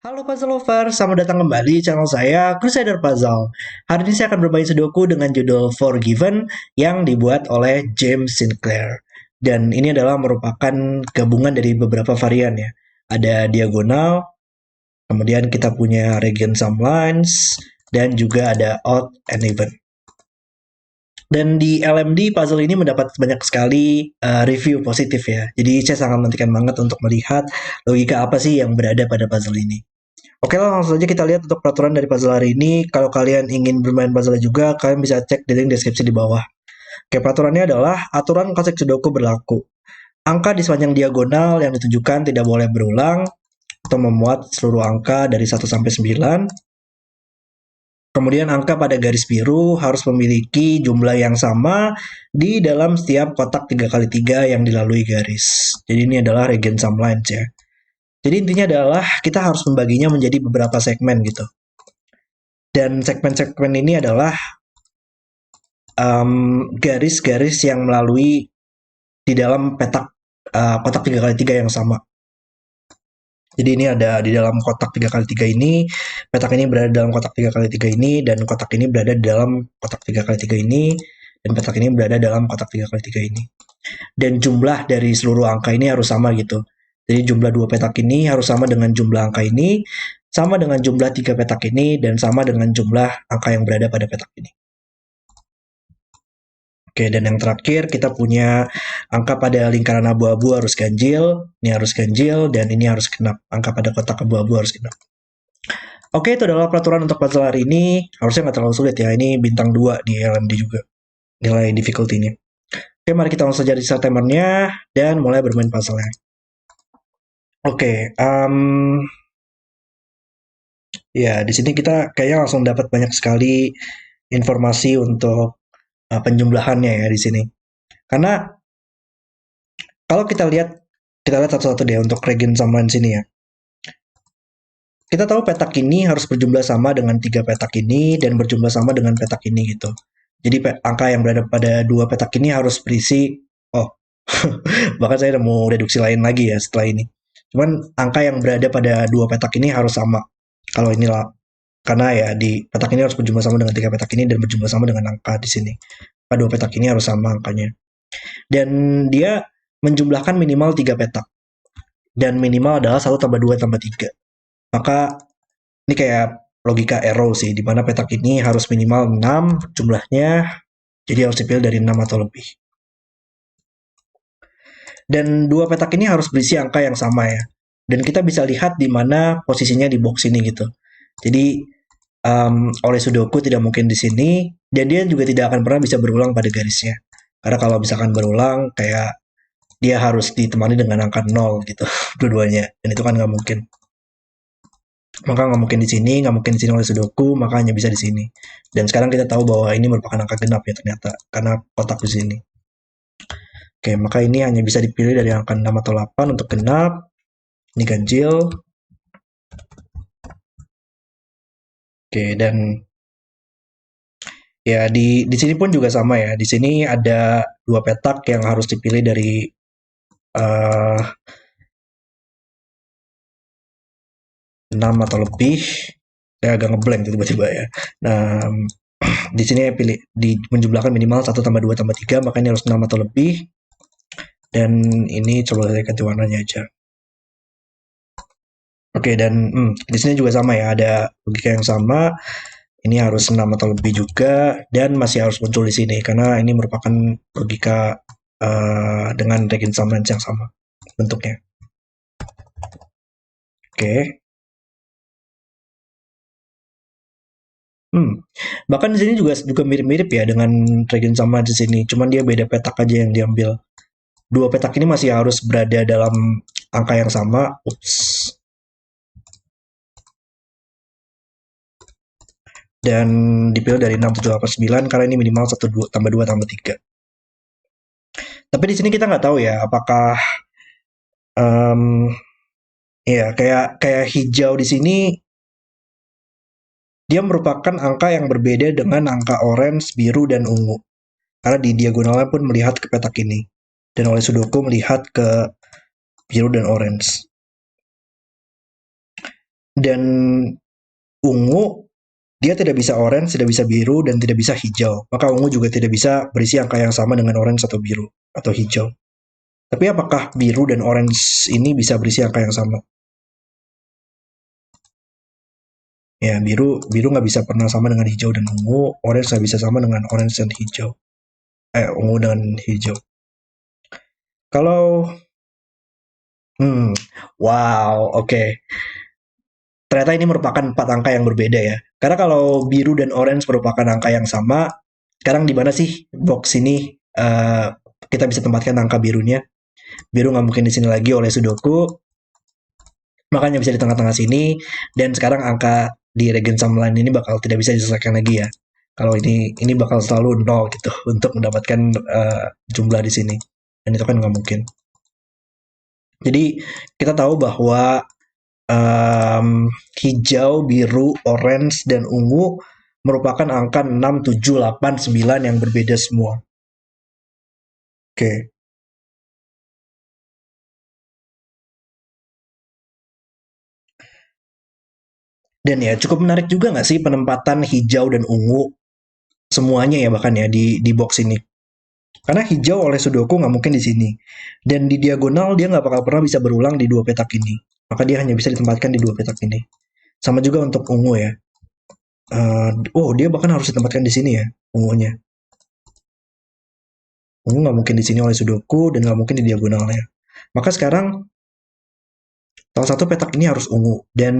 Halo Puzzle Lover, selamat datang kembali di channel saya, Crusader Puzzle. Hari ini saya akan bermain sudoku dengan judul Forgiven yang dibuat oleh James Sinclair. Dan ini adalah merupakan gabungan dari beberapa varian ya. Ada diagonal, kemudian kita punya region sum lines, dan juga ada odd and even. Dan di LMD puzzle ini mendapat banyak sekali review positif ya. Jadi saya sangat menantikan banget untuk melihat logika apa sih yang berada pada puzzle ini. Oke lah, langsung saja kita lihat untuk peraturan dari puzzle hari ini. Kalau kalian ingin bermain puzzle juga, kalian bisa cek di link deskripsi di bawah. Oke, peraturannya adalah aturan konsep sudoku berlaku. Angka di sepanjang diagonal yang ditunjukkan tidak boleh berulang atau memuat seluruh angka dari 1 sampai 9. Kemudian angka pada garis biru harus memiliki jumlah yang sama di dalam setiap kotak 3x3 yang dilalui garis. Jadi ini adalah region sum lines ya. Jadi intinya adalah kita harus membaginya menjadi beberapa segmen gitu. Dan segmen-segmen ini adalah garis-garis yang melalui di dalam petak kotak 3x3 yang sama. Jadi ini ada di dalam kotak 3x3 ini, petak ini berada dalam kotak 3x3 ini, dan kotak ini berada di dalam kotak 3x3 ini, dan petak ini berada dalam kotak 3x3 ini. Dan jumlah dari seluruh angka ini harus sama gitu. Jadi jumlah dua petak ini harus sama dengan jumlah angka ini, sama dengan jumlah 3 petak ini, dan sama dengan jumlah angka yang berada pada petak ini. Oke, dan yang terakhir kita punya angka pada lingkaran abu-abu harus ganjil, ini harus ganjil, dan ini harus genap. Angka pada kotak abu-abu harus genap. Oke, itu adalah peraturan untuk puzzle hari ini. Harusnya nggak terlalu sulit ya, ini bintang 2 di LMD juga, nilai difficulty-nya. Oke, mari kita langsung saja di start timernya, dan mulai bermain puzzle-nya. Oke, ya di sini kita kayaknya langsung dapat banyak sekali informasi untuk penjumlahannya ya di sini. Karena kalau kita lihat satu-satu deh untuk region sum lines ini ya. Kita tahu petak ini harus berjumlah sama dengan 3 petak ini dan berjumlah sama dengan petak ini gitu. Jadi angka yang berada pada dua petak ini harus berisi, oh, bahkan saya udah mau reduksi lain lagi ya setelah ini. Cuman angka yang berada pada dua petak ini harus sama. Kalau inilah, karena ya di petak ini harus berjumlah sama dengan 3 petak ini dan berjumlah sama dengan angka di sini. Pada dua petak ini harus sama angkanya. Dan dia menjumlahkan minimal 3 petak. Dan minimal adalah 1 tambah 2 tambah 3. Maka ini kayak logika arrow sih, di mana petak ini harus minimal 6 jumlahnya, jadi harus dipilih dari 6 atau lebih. Dan dua petak ini harus berisi angka yang sama ya. Dan kita bisa lihat di mana posisinya di box ini gitu. Jadi oleh sudoku tidak mungkin di sini, dan dia juga tidak akan pernah bisa berulang pada garisnya. Karena kalau misalkan berulang, kayak dia harus ditemani dengan angka 0 gitu, dua-duanya. Dan itu kan nggak mungkin. Maka nggak mungkin di sini, nggak mungkin di sini oleh sudoku, maka hanya bisa di sini. Dan sekarang kita tahu bahwa ini merupakan angka genap ya ternyata, karena kotak di sini. Oke, maka ini hanya bisa dipilih dari angka 6 atau 8 untuk genap. Ini ganjil. Oke, dan ya di sini pun juga sama ya. Di sini ada dua petak yang harus dipilih dari 6 atau lebih. Saya agak ngeblank tiba-tiba ya. Nah, di sini ya pilih menjumlahkan minimal 1 tambah 2 tambah 3, maka ini harus 6 atau lebih. Dan ini coba saya ganti warnanya aja. Oke, dan di sini juga sama ya, ada logika yang sama. Ini harus 6 atau lebih juga, dan masih harus muncul di sini karena ini merupakan logika dengan region sum lines yang sama bentuknya. Oke. Bahkan di sini juga mirip-mirip ya dengan region sum lines di sini, cuman dia beda petak aja yang diambil. Dua petak ini masih harus berada dalam angka yang sama. Dan dipilih dari 6, 7, 8, 9 karena ini minimal 1, 2, tambah 2, tambah 3. Tapi di sini kita nggak tahu ya apakah ya kayak hijau di sini dia merupakan angka yang berbeda dengan angka orange, biru, dan ungu. Karena di diagonalnya pun melihat ke petak ini. Dan oleh sudoku melihat ke biru dan orange. Dan ungu, dia tidak bisa orange, tidak bisa biru, dan tidak bisa hijau. Maka ungu juga tidak bisa berisi angka yang sama dengan orange atau biru atau hijau. Tapi apakah biru dan orange ini bisa berisi angka yang sama? Ya, biru biru nggak bisa pernah sama dengan hijau dan ungu, orange nggak bisa sama dengan orange dan hijau. Ungu dan hijau. Kalau, hmm, wow, oke. Ternyata ini merupakan 4 angka yang berbeda ya. Karena kalau biru dan orange merupakan angka yang sama, sekarang di mana sih box ini kita bisa tempatkan angka birunya? Biru nggak mungkin di sini lagi oleh Sudoku, makanya bisa di tengah-tengah sini. Dan sekarang angka di regen sum line ini bakal tidak bisa diselesaikan lagi ya. Kalau ini bakal selalu nol gitu untuk mendapatkan jumlah di sini. Dan itu kan nggak mungkin. Jadi kita tahu bahwa hijau, biru, orange, dan ungu merupakan angka 6, 7, 8, 9 yang berbeda semua. Oke. Dan ya cukup menarik juga nggak sih penempatan hijau dan ungu semuanya ya bahkan ya di box ini. Karena hijau oleh Sudoku nggak mungkin di sini. Dan di diagonal dia nggak bakal pernah bisa berulang di dua petak ini. Maka dia hanya bisa ditempatkan di dua petak ini. Sama juga untuk ungu ya. Dia bahkan harus ditempatkan di sini ya ungunya. Ungu nggak mungkin di sini oleh Sudoku dan nggak mungkin di diagonalnya. Maka sekarang salah satu petak ini harus ungu dan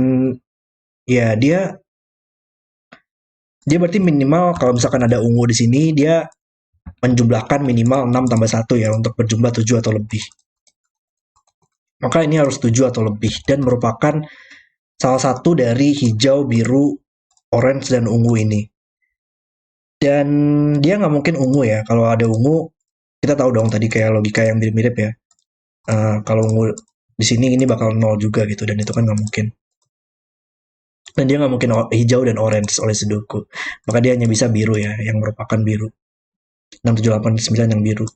ya dia dia berarti minimal kalau misalkan ada ungu di sini dia menjumlahkan minimal 6 tambah 1 ya untuk berjumlah 7 atau lebih. Maka ini harus 7 atau lebih dan merupakan salah satu dari hijau, biru, orange, dan ungu ini. Dan dia nggak mungkin ungu ya. Kalau ada ungu, kita tahu dong tadi kayak logika yang mirip-mirip ya. Kalau ungu di sini ini bakal nol juga gitu dan itu kan nggak mungkin. Dan dia nggak mungkin hijau dan orange oleh Sudoku. Maka dia hanya bisa biru ya, yang merupakan biru. 6, 7, 8, 9 yang biru.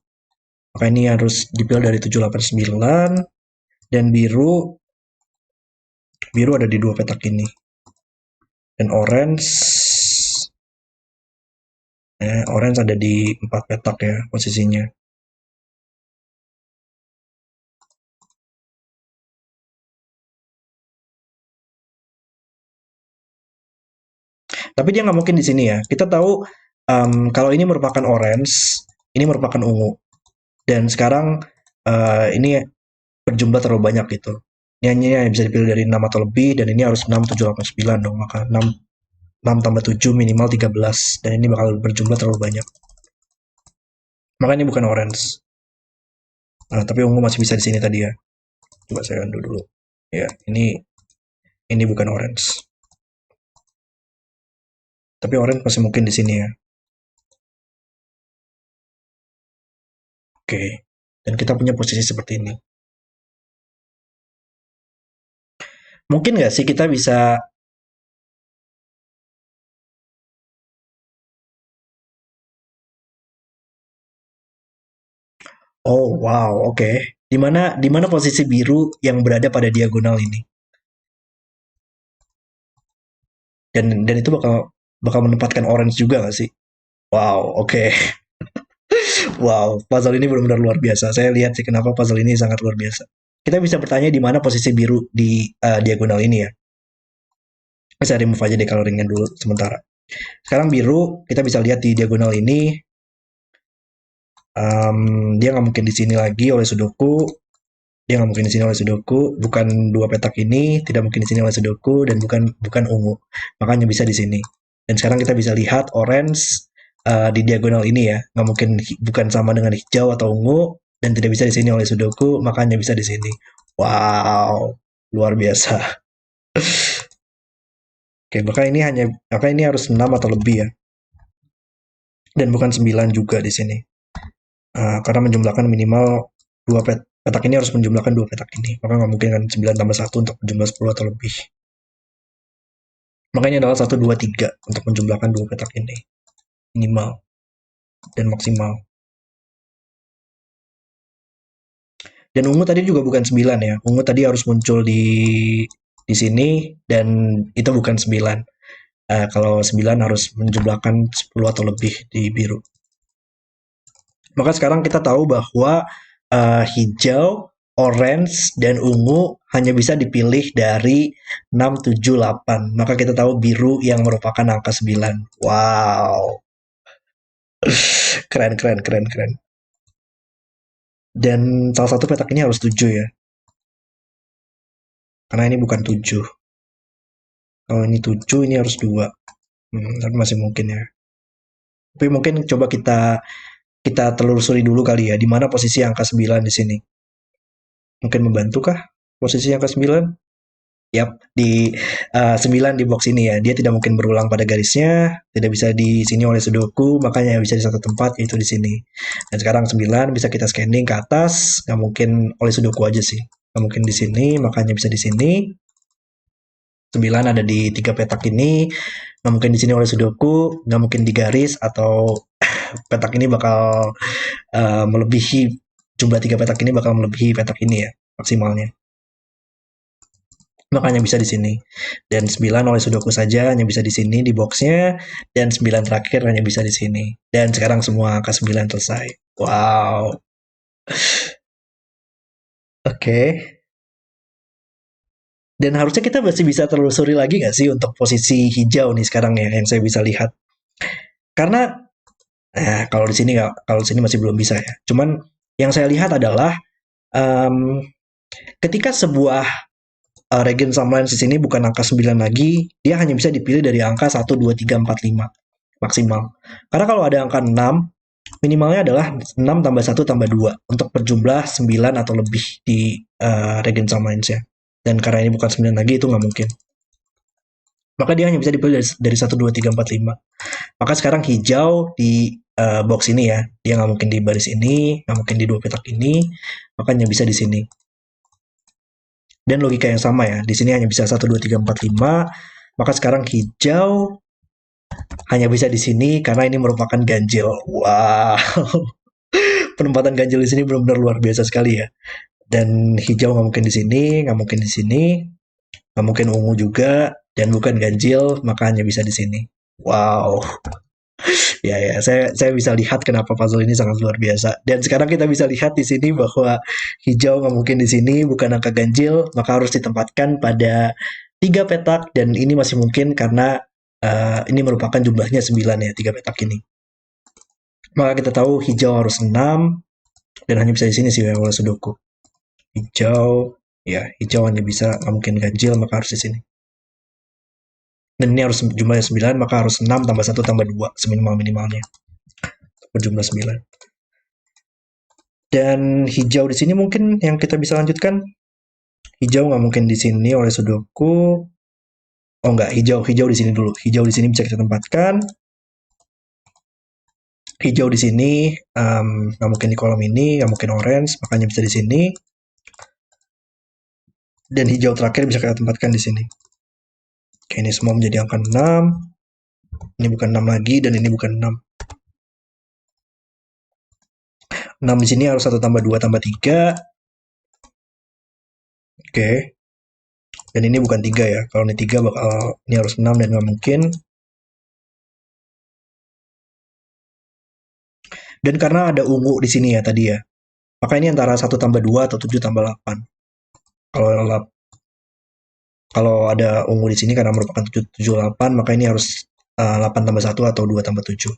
Maka ini harus dipilih dari 7, 8, 9. Dan biru, biru ada di dua petak ini. Dan orange ada di 4 petak ya posisinya. Tapi dia nggak mungkin di sini ya. Kita tahu kalau ini merupakan orange, ini merupakan ungu. Dan sekarang ini berjumlah terlalu banyak gitu. Ini hanya bisa dipilih dari 6 atau lebih dan ini harus 6, 7, 8, 9 dong. Maka 6 tambah 7 minimal 13 dan ini bakal berjumlah terlalu banyak. Maka ini bukan orange. Tapi ungu masih bisa di sini tadi ya. Coba saya undo dulu. Ya, ini bukan orange. Tapi orange masih mungkin di sini ya. Oke. Dan kita punya posisi seperti ini. Mungkin nggak sih kita bisa. Oh, wow, oke. Di mana posisi biru yang berada pada diagonal ini? Dan itu bakal bakal menempatkan orange juga nggak sih? Wow, oke. Wow, puzzle ini benar-benar luar biasa. Saya lihat sih kenapa puzzle ini sangat luar biasa. Kita bisa bertanya di mana posisi biru di diagonal ini ya. Saya remove aja deh coloringnya dulu sementara. Sekarang biru, kita bisa lihat di diagonal ini, dia nggak mungkin di sini lagi oleh Sudoku. Dia nggak mungkin di sini oleh Sudoku. Bukan dua petak ini, tidak mungkin di sini oleh Sudoku, dan bukan bukan ungu. Makanya bisa di sini. Dan sekarang kita bisa lihat orange di diagonal ini ya. Nggak mungkin bukan sama dengan hijau atau ungu, dan tidak bisa di sini oleh Sudoku, makanya bisa di sini. Wow, luar biasa. Oke, maka ini harus 6 atau lebih ya. Dan bukan 9 juga di sini. Karena menjumlahkan minimal dua petak ini harus menjumlahkan dua petak ini. Maka nggak mungkin kan 9 tambah 1 untuk menjumlah 10 atau lebih. Makanya adalah 1, 2, 3 untuk menjumlahkan dua petak ini. Minimal dan maksimal. Dan ungu tadi juga bukan 9 ya. Ungu tadi harus muncul di di sini, dan itu bukan 9. Kalau 9 harus menjumlahkan 10 atau lebih di biru. Maka sekarang kita tahu bahwa hijau, orange, dan ungu hanya bisa dipilih dari 6, 7, 8. Maka kita tahu biru yang merupakan angka 9. Wow, keren, keren, keren, keren. Dan salah satu petak ini harus 7 ya, karena ini bukan 7. Kalau ini 7, ini harus 2. Tapi masih mungkin ya. Tapi mungkin coba kita kita telusuri dulu kali ya, di mana posisi angka 9 di sini. Mungkin membantukah posisi angka 9? Yap, di 9 di box ini ya. Dia tidak mungkin berulang pada garisnya, tidak bisa di sini oleh Sudoku, makanya bisa di satu tempat, yaitu di sini. Dan sekarang 9 bisa kita scanning ke atas, nggak mungkin oleh Sudoku aja sih. Nggak mungkin di sini, makanya bisa di sini. 9 ada di tiga petak ini, nggak mungkin di sini oleh Sudoku, nggak mungkin di garis, atau petak ini bakal melebihi, jumlah tiga petak ini bakal melebihi petak ini ya, maksimalnya. Makanya bisa di sini. Dan 9 oleh Sudoku saja hanya bisa di sini di boxnya, dan 9 terakhir hanya bisa di sini. Dan sekarang semua angka 9 selesai. Wow. Oke. Okay. Dan harusnya kita masih bisa telusuri lagi nggak sih untuk posisi hijau nih sekarang ya yang saya bisa lihat. Karena kalau di sini nggak, kalau di sini masih belum bisa ya. Cuman yang saya lihat adalah um, ketika sebuah regen Sumlines di sini bukan angka 9 lagi, dia hanya bisa dipilih dari angka 1, 2, 3, 4, 5 maksimal. Karena kalau ada angka 6, minimalnya adalah 6 tambah 1 tambah 2 untuk berjumlah 9 atau lebih di regen Sumlines ya. Dan karena ini bukan 9 lagi, itu nggak mungkin. Maka dia hanya bisa dipilih dari 1, 2, 3, 4, 5. Maka sekarang hijau di box ini ya, dia nggak mungkin di baris ini, nggak mungkin di dua petak ini, makanya bisa di sini. Dan logika yang sama ya, di sini hanya bisa 1, 2, 3, 4, 5. Maka sekarang hijau hanya bisa di sini karena ini merupakan ganjil. Wow, penempatan ganjil di sini benar-benar luar biasa sekali ya. Dan hijau nggak mungkin di sini, nggak mungkin di sini, nggak mungkin ungu juga, dan bukan ganjil, maka hanya bisa di sini. Wow, ya ya, saya bisa lihat kenapa puzzle ini sangat luar biasa. Dan sekarang kita bisa lihat di sini bahwa hijau nggak mungkin di sini, bukan angka ganjil, maka harus ditempatkan pada tiga petak, dan ini masih mungkin karena ini merupakan jumlahnya 9 ya, tiga petak ini. Maka kita tahu hijau harus 6, dan hanya bisa di sini sih ya kalau Sudoku. Hijau, ya hijau hanya bisa, nggak mungkin ganjil, maka harus di sini. Dan ini harus jumlahnya 9, maka harus 6 tambah 1 tambah 2, seminimal-minimalnya. Berjumlah 9. Dan hijau di sini mungkin yang kita bisa lanjutkan. Hijau nggak mungkin di sini oleh Sudoku. Oh nggak, hijau di sini dulu. Hijau di sini bisa kita tempatkan. Hijau di sini nggak mungkin di kolom ini, nggak mungkin orange, makanya bisa di sini. Dan hijau terakhir bisa kita tempatkan di sini. Oke, ini semua menjadi angka 6. Ini bukan 6 lagi, dan ini bukan 6. 6 di sini harus 1 tambah 2 tambah 3. Oke. Dan ini bukan 3 ya. Kalau ini 3 bakal, ini harus 6 dan nggak mungkin. Dan karena ada ungu di sini ya tadi ya. Maka ini antara 1 tambah 2 atau 7 tambah 8. Kalau kalau ada ungu di sini karena merupakan 7, 7 8, maka ini harus 8 tambah 1 atau 2 tambah 7.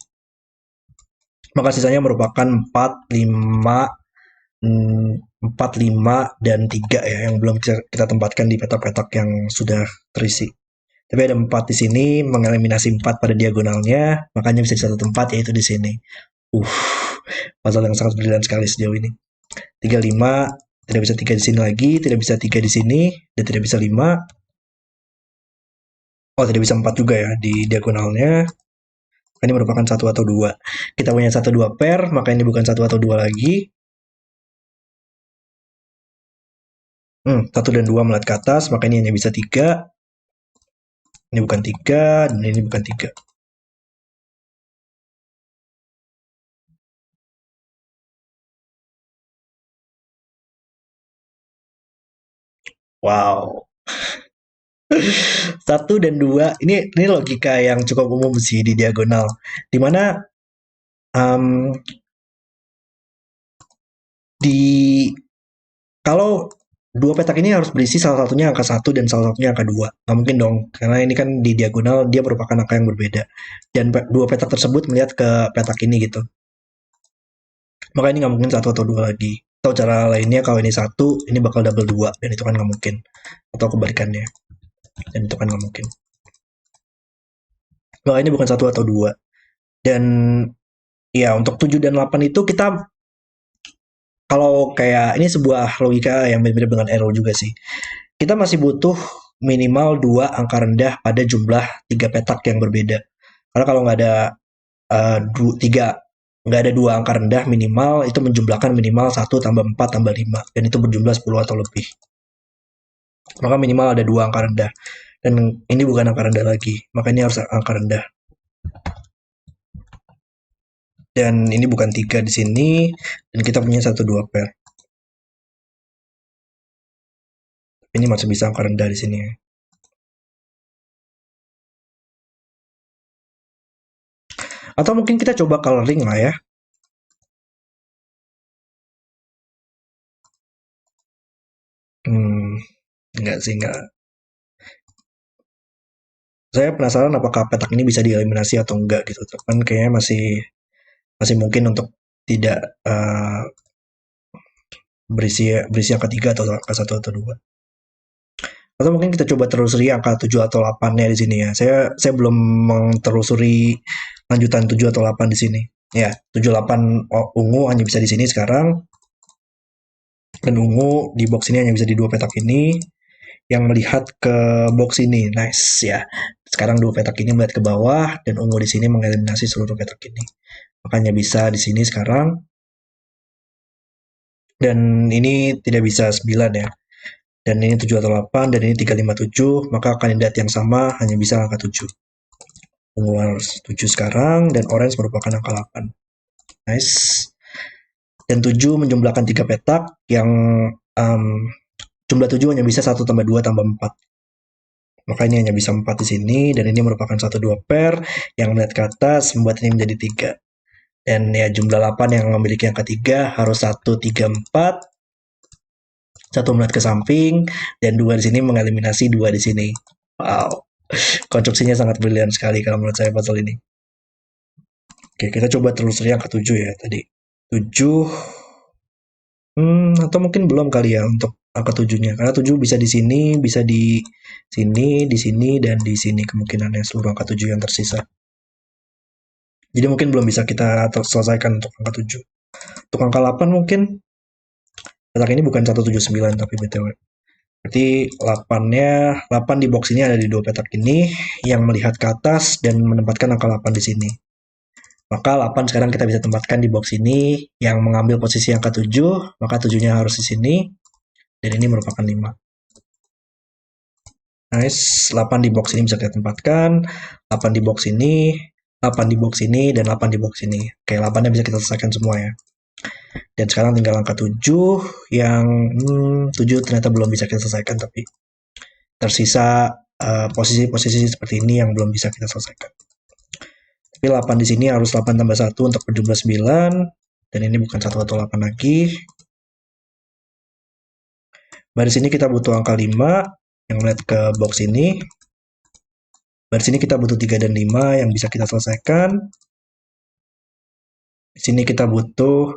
Maka sisanya merupakan 4, 5, 4, 5, dan 3 ya, yang belum kita tempatkan di petak-petak yang sudah terisi. Tapi ada 4 di sini, mengeliminasi 4 pada diagonalnya, makanya bisa di satu tempat, yaitu di sini. Uh, Masalah yang sangat brilian sekali sejauh ini. 3, 5, tidak bisa 3 di sini lagi, tidak bisa 3 di sini, dan tidak bisa 5. Oh, tidak bisa 4 juga ya di diagonalnya. Ini merupakan satu atau dua. Kita punya satu dua pair, maka ini bukan satu atau dua lagi. Satu dan dua melihat ke atas, maka ini hanya bisa tiga. Ini bukan tiga, dan ini bukan tiga. Wow. Satu dan dua, ini logika yang cukup umum sih di diagonal. Dimana um, di kalau dua petak ini harus berisi salah satunya angka satu dan salah satunya angka dua. Nggak mungkin dong, karena ini kan di diagonal dia merupakan angka yang berbeda. Dan dua petak tersebut melihat ke petak ini gitu. Maka ini nggak mungkin satu atau dua lagi. Atau cara lainnya kalau ini satu, ini bakal double dua dan itu kan nggak mungkin. Atau kebalikannya, dan itu kan nggak mungkin. Maka ini bukan satu atau dua. Dan ya untuk 7 dan 8 itu kita kalau kayak ini sebuah logika yang mirip dengan error juga sih. Kita masih butuh minimal dua angka rendah pada jumlah tiga petak yang berbeda. Karena kalau nggak ada tiga nggak ada dua angka rendah minimal itu menjumlahkan minimal satu tambah 4 tambah 5 dan itu berjumlah 10 atau lebih. Maka minimal ada dua angka rendah dan ini bukan angka rendah lagi, maka ini harus angka rendah. Dan ini bukan tiga di sini dan kita punya satu dua pair. Ini masih bisa angka rendah di sini. Atau mungkin kita coba coloring lah ya. Enggak sih, enggak. Saya penasaran apakah petak ini bisa dieliminasi atau enggak gitu. Kan kayaknya masih masih mungkin untuk tidak berisi berisi angka 3 atau angka 1 atau 2. Atau mungkin kita coba telusuri angka 7 atau 8-nya di sini ya. Saya belum mentelusuri lanjutan 7 atau 8 di sini. Ya, 7 8 ungu hanya bisa di sini sekarang. Dan ungu di box ini hanya bisa di dua petak ini yang melihat ke box ini. Nice ya. Sekarang dua petak ini melihat ke bawah dan ungu di sini mengeliminasi seluruh petak ini. Makanya bisa di sini sekarang. Dan ini tidak bisa 9 ya. Dan ini 7 atau 8 dan ini 357, maka kandidat yang sama hanya bisa angka 7. Ungu harus 7 sekarang dan orange merupakan angka 8. Nice. Dan 7 menjumlahkan 3 petak yang jumlah 7 hanya bisa 1 tambah 2 tambah 4. Maka ini hanya bisa 4 di sini dan ini merupakan 1 2 pair yang melihat ke atas membuat ini menjadi 3. Dan ya jumlah 8 yang memiliki angka 3 harus 1 3 4. Satu melihat ke samping dan dua di sini mengeliminasi dua di sini. Wow. Konstruksinya sangat brilian sekali kalau menurut saya puzzle ini. Oke, kita coba telusuri angka 7 ya tadi. 7 atau mungkin belum kali ya untuk angka 7-nya. Karena 7 bisa di sini, bisa di sini, dan di sini kemungkinannya seluruh angka 7 yang tersisa. Jadi mungkin belum bisa kita selesaikan untuk angka 7. Untuk angka 8 mungkin petak ini bukan 179 tapi BTW. Berarti 8-nya 8 di box ini ada di dua petak ini yang melihat ke atas dan menempatkan angka 8 di sini. Maka 8 sekarang kita bisa tempatkan di box ini yang mengambil posisi angka 7, maka 7-nya harus di sini dan ini merupakan 5. Nice, 8 di box ini bisa kita tempatkan, 8 di box ini, 8 di box ini dan 8 di box ini. Oke, 8-nya bisa kita selesaikan semua ya. Dan sekarang tinggal angka 7 yang 7 ternyata belum bisa kita selesaikan tapi tersisa posisi-posisi seperti ini yang belum bisa kita selesaikan. Tapi 8 di sini harus 8 tambah 1 untuk berjumlah 9 dan ini bukan 1 atau 8 lagi. Baris ini kita butuh angka 5 yang melihat ke box ini. Baris ini kita butuh 3 dan 5 yang bisa kita selesaikan. Di sini kita butuh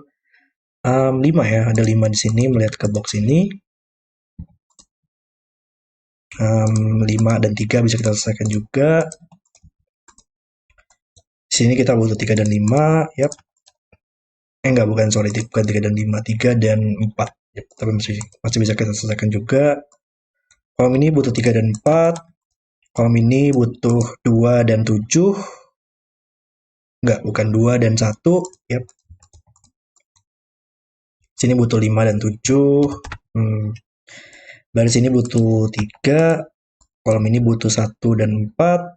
5 ya, ada 5 di sini melihat ke box ini. 5 dan 3 bisa kita selesaikan juga. Di sini kita butuh 3 dan 5, yap. Enggak, bukan 3 dan 5, 3 dan 4. Yep, tapi masih bisa kita selesaikan juga. Kolom ini butuh 3 dan 4. Kolom ini butuh 2 dan 7. Enggak, bukan 2 dan 1. Yap. Sini butuh 5 dan 7. Baris ini butuh 3. Kolom ini butuh 1 dan 4.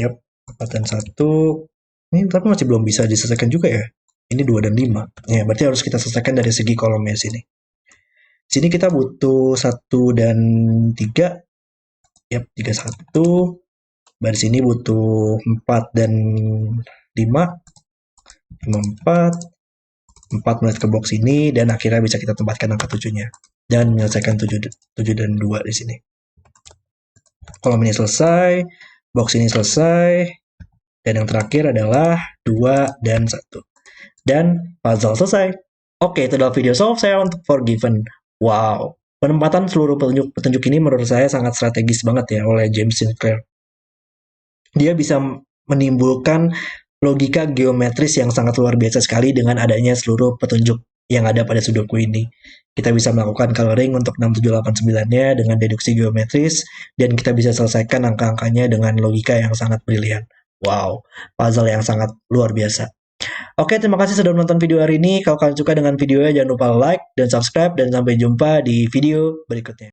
Yap, 4 dan 1. Ini tapi masih belum bisa diselesaikan juga ya. Ini 2 dan 5. Ya, berarti harus kita selesaikan dari segi kolomnya sini. Sini kita butuh 1 dan 3. Yap, 31. Baris ini butuh 4 dan 5. 4. 4 melihat ke box ini, dan akhirnya bisa kita tempatkan angka 7-nya. Dan menyelesaikan 7 dan 2 di sini. Kolom ini selesai, box ini selesai, dan yang terakhir adalah 2 dan 1. Dan puzzle selesai. Oke, itu adalah video solve saya untuk Forgiven. Wow, penempatan seluruh petunjuk ini menurut saya sangat strategis banget ya oleh James Sinclair. Dia bisa menimbulkan logika geometris yang sangat luar biasa sekali dengan adanya seluruh petunjuk yang ada pada Sudoku ini. Kita bisa melakukan coloring untuk 6789-nya dengan deduksi geometris, dan kita bisa selesaikan angka-angkanya dengan logika yang sangat brilian. Wow, puzzle yang sangat luar biasa. Oke, terima kasih sudah menonton video hari ini. Kalau kalian suka dengan videonya, jangan lupa like dan subscribe, dan sampai jumpa di video berikutnya.